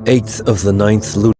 8th of the 9th Lunar.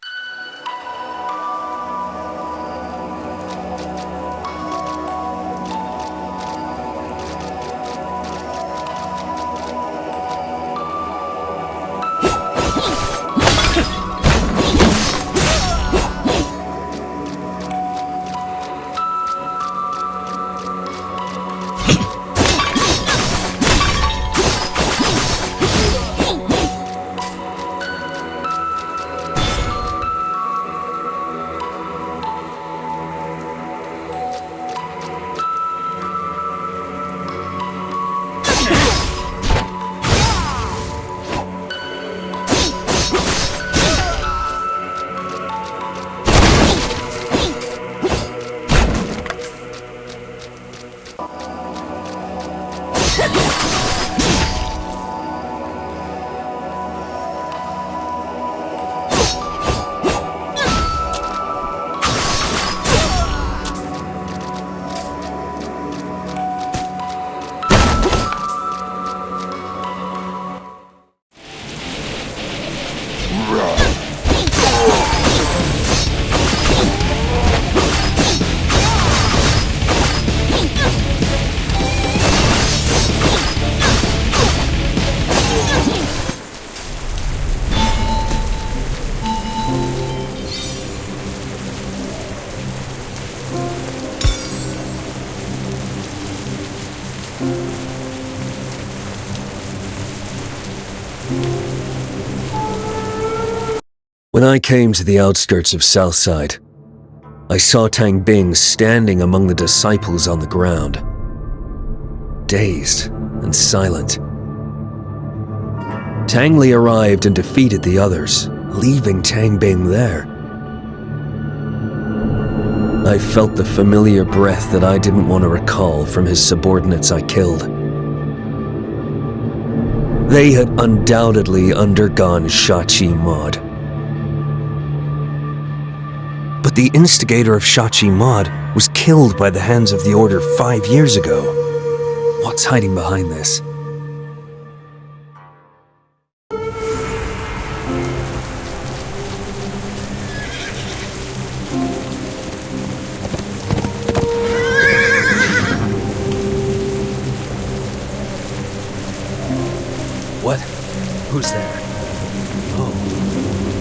When I came to the outskirts of Southside, I saw Tang Bing standing among the disciples on the ground, dazed and silent. Tang Li arrived and defeated the others, leaving Tang Bing there. I felt the familiar breath that I didn't want to recall from his subordinates I killed. They had undoubtedly undergone Shachi Mod. But the instigator of Shachi Mod was killed by the hands of the Order 5 years ago. What's hiding behind this? What? Who's there? Oh,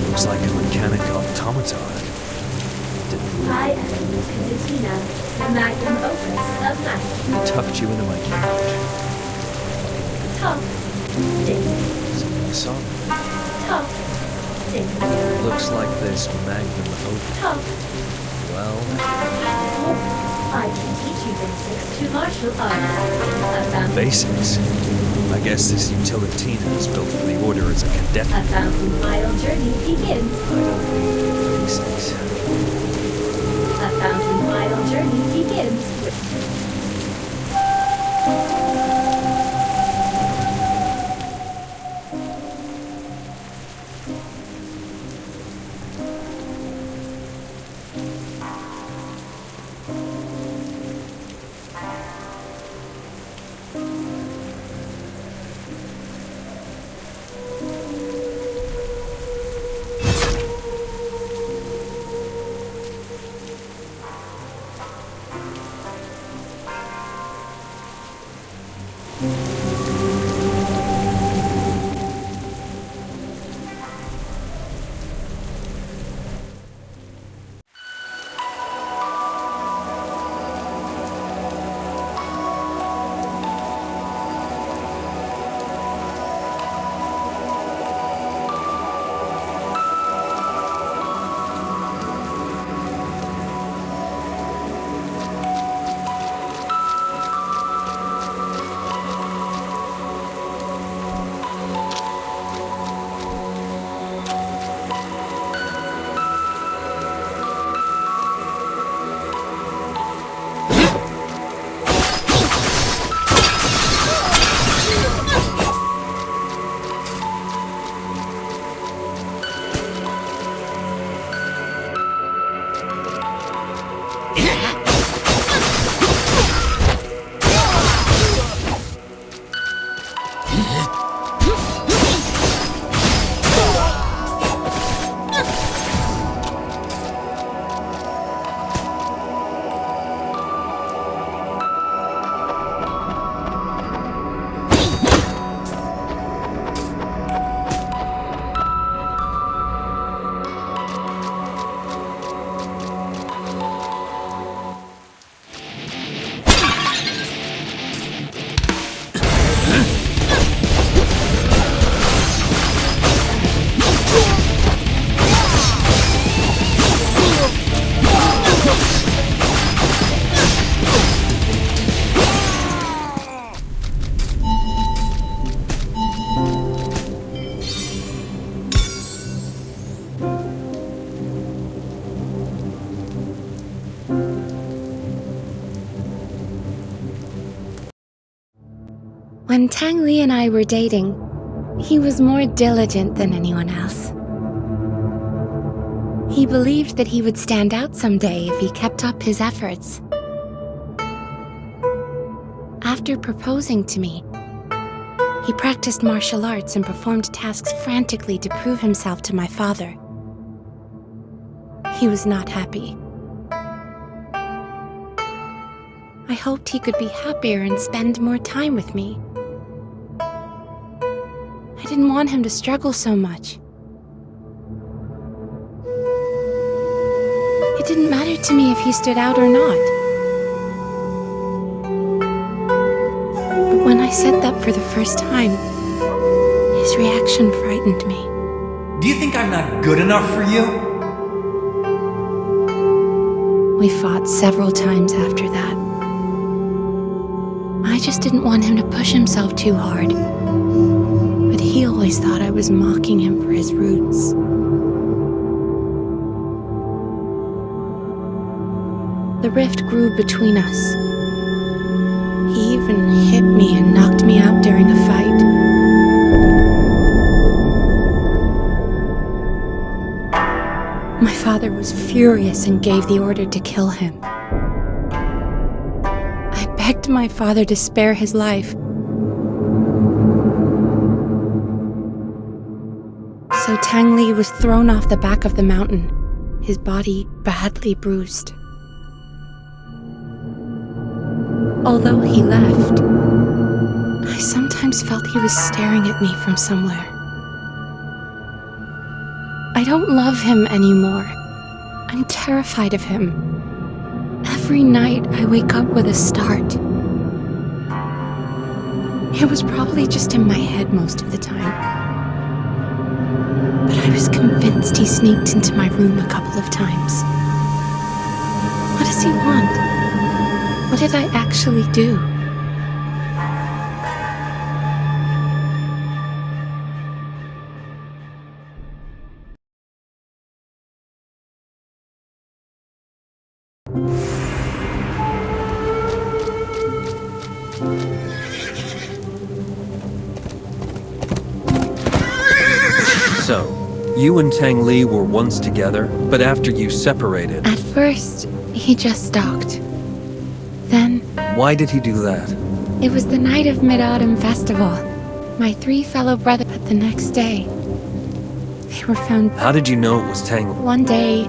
looks like a mechanic automaton. I am Canditina, the magnum opus of magic. Who tucked you into my cage? Top, stick, Singing a song. top, stick. Looks like this magnum opus. Top. Well, I can teach you basics to martial arts. A fountain. basics. I guess this Utilitina is built for the Order as a cadet. A 1,000-mile journey begins. I don't need basics. A 1,000-mile journey begins with... When Tang Li and I were dating, he was more diligent than anyone else. He believed that he would stand out someday if he kept up his efforts. After proposing to me, he practiced martial arts and performed tasks frantically to prove himself to my father. He was not happy. I hoped he could be happier and spend more time with me. I didn't want him to struggle so much. It didn't matter to me if he stood out or not. But when I said that for the first time, his reaction frightened me. Do you think I'm not good enough for you? We fought several times after that. I just didn't want him to push himself too hard. But he always thought I was mocking him for his roots. The rift grew between us. He even hit me and knocked me out during a fight. My father was furious and gave the order to kill him. I begged my father to spare his life. So Tang Li was thrown off the back of the mountain, his body badly bruised. Although he left, I sometimes felt he was staring at me from somewhere. I don't love him anymore. I'm terrified of him. Every night I wake up with a start. It was probably just in my head most of the time. But I was convinced he sneaked into my room a couple of times. What does he want? What did I actually do? So, you and Tang Li were once together, but after you separated, At first, he just stalked. Then, why did he do that? it was the night of Mid-Autumn Festival. My 3 fellow brothers, but the next day, they were found. How did you know it was Tang Li? One day,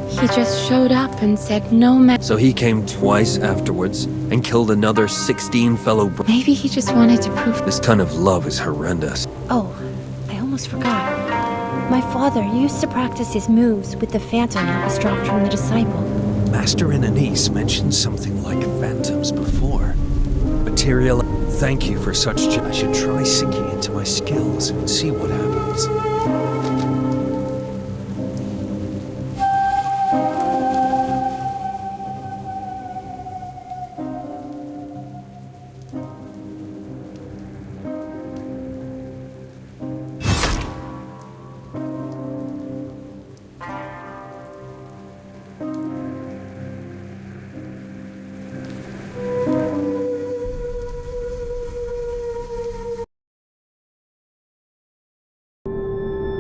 he just showed up and said no man. So he came twice afterwards and killed another 16 fellow brothers. Maybe he just wanted to prove. This kind of love is horrendous. Oh, I almost forgot. My father used to practice his moves with the phantom that was dropped from the disciple. Master and Anise mentioned something like phantoms before. Material, thank you for such. I should try sinking into my skills and see what happens.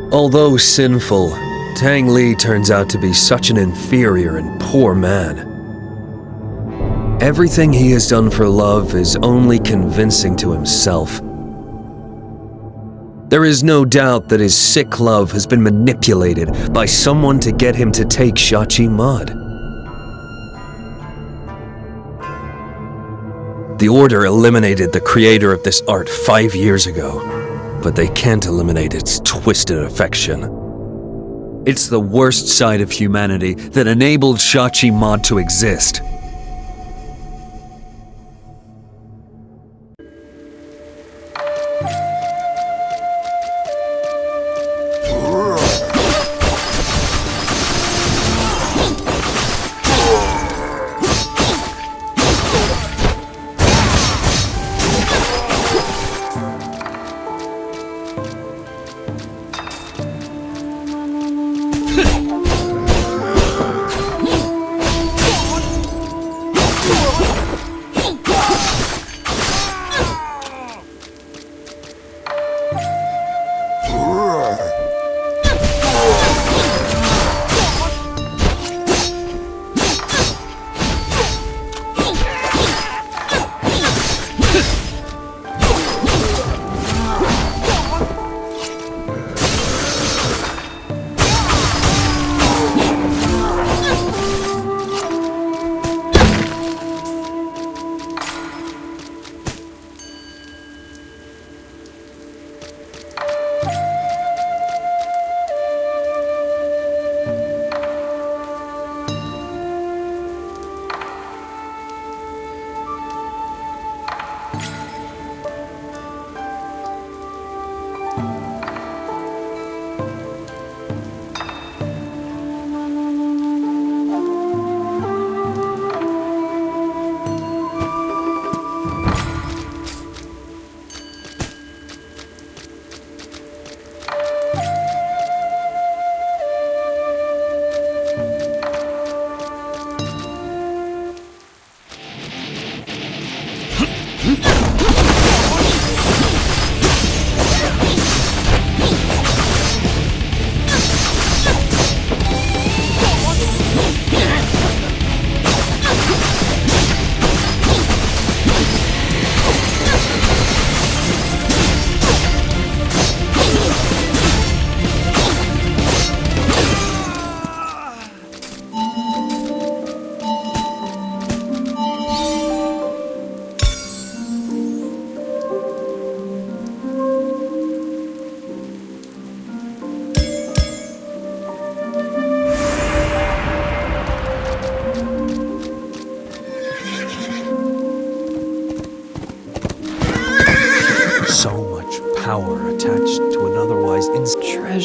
Although sinful, Tang Li turns out to be such an inferior and poor man. Everything he has done for love is only convincing to himself. There is no doubt that his sick love has been manipulated by someone to get him to take Shachi Mud. The Order eliminated the creator of this art 5 years ago, but they can't eliminate its twisted affection. It's the worst side of humanity that enabled Shachi Mud to exist.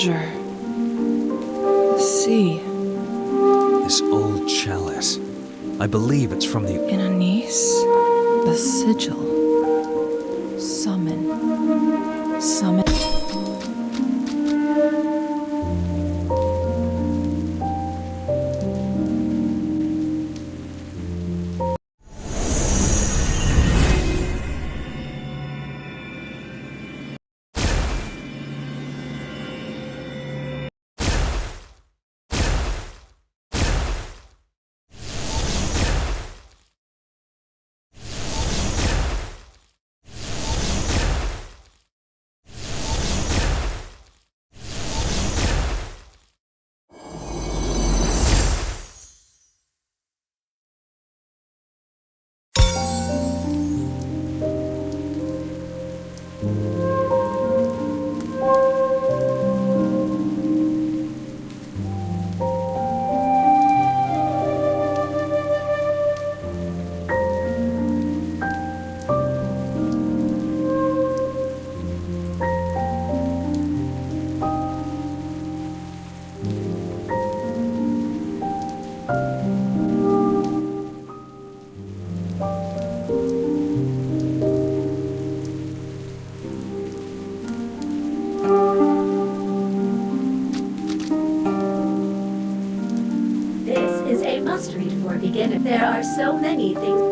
treasure. The sea. This old chalice. I believe it's from the... In Anise, the sigil. Summon. Summon. This is a must-read for beginners. There are so many things.